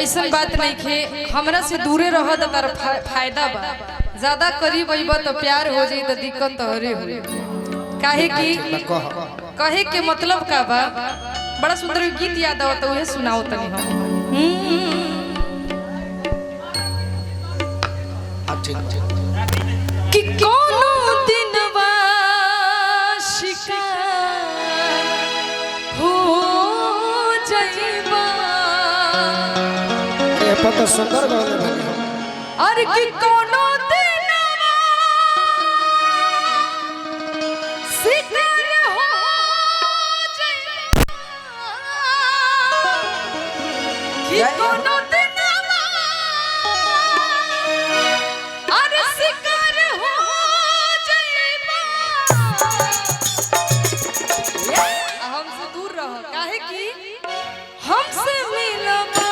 ऐसा बात नहीं खे हमरा से दूरे रह तो तार फायदा बा ज्यादा करीब अइब तो प्यार हो जाई तो दिक्कत तोहरे हो काहे की कहे के मतलब का बा बड़ा सुंदर गीत याद आवत उहे सुनाओ तनी हम कि कोनो दिनवा शिकार हो जाइबा ये पता सुंदर गाने बने अरे कि कोनो दिनवा शिकार हो जाइबा कि कोनो दिनवा अरे शिकार हो जाइबा हमसे दूर रह काहे की हमसे मिलबा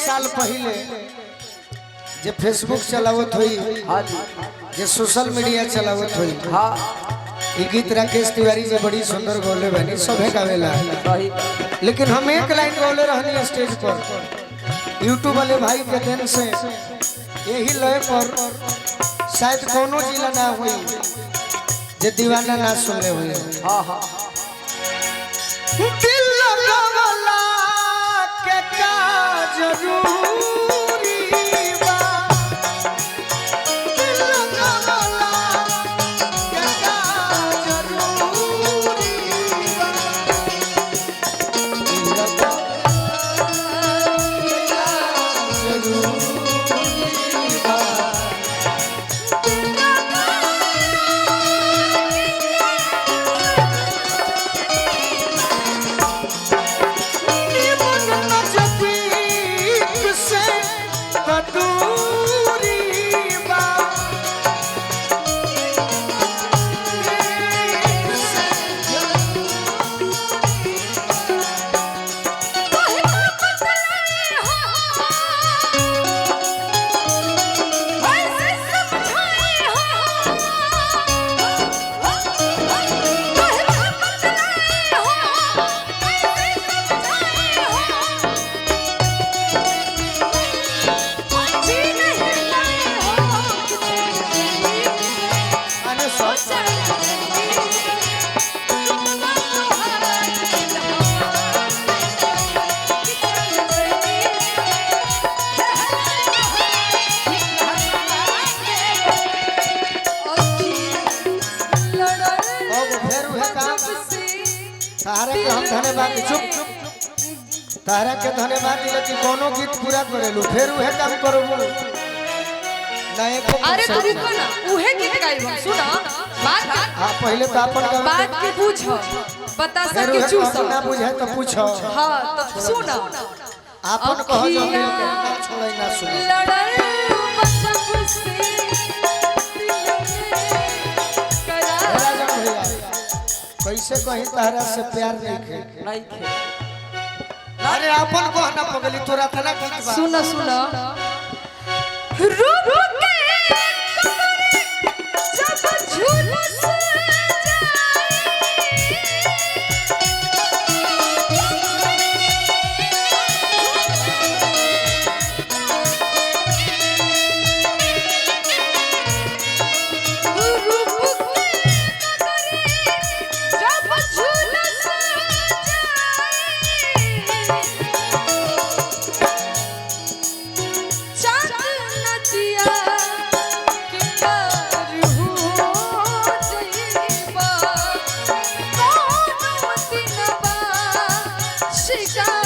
साल पहले जे फेसबुक चलावत हुई जे सोशल मीडिया चलावत हुई ये गीत राकेश तिवारी जी बड़ी सुंदर गौले बनी सभे गावेला लेकिन हम एक लाइन गौले रहनी स्टेज पर यूट्यूब वाले भाई के देन से यही लय पर शायद कोनो जिला ना हुई जे दीवाना ना सुनले हुई दिल लगावला के का जरूरी बा दिल लगावला के का जरूरी बा दिल लगावला के जरूरी बा तारा के हम धन्यवाद चुप तारा के धन्यवाद दिले कि कोनो गीत पूरा करेलु फिर उहे काम करबो ना एको अरे तू रुको ना उहे गीत गाइब सुना बात हां पहले तो अपन बात के पूछो बता सके चूस ना बुझे तो पूछो हां तो सुना अपन कह जो के ना छोड़ै ना सुनो लड़ल बचप से कैसे कहीं तारा से प्यार नहीं खे अरे अपन कहना पगली तोरा तना गीत बा सुनो सुनो रुक के जब झुलस चांद नदिया शिकार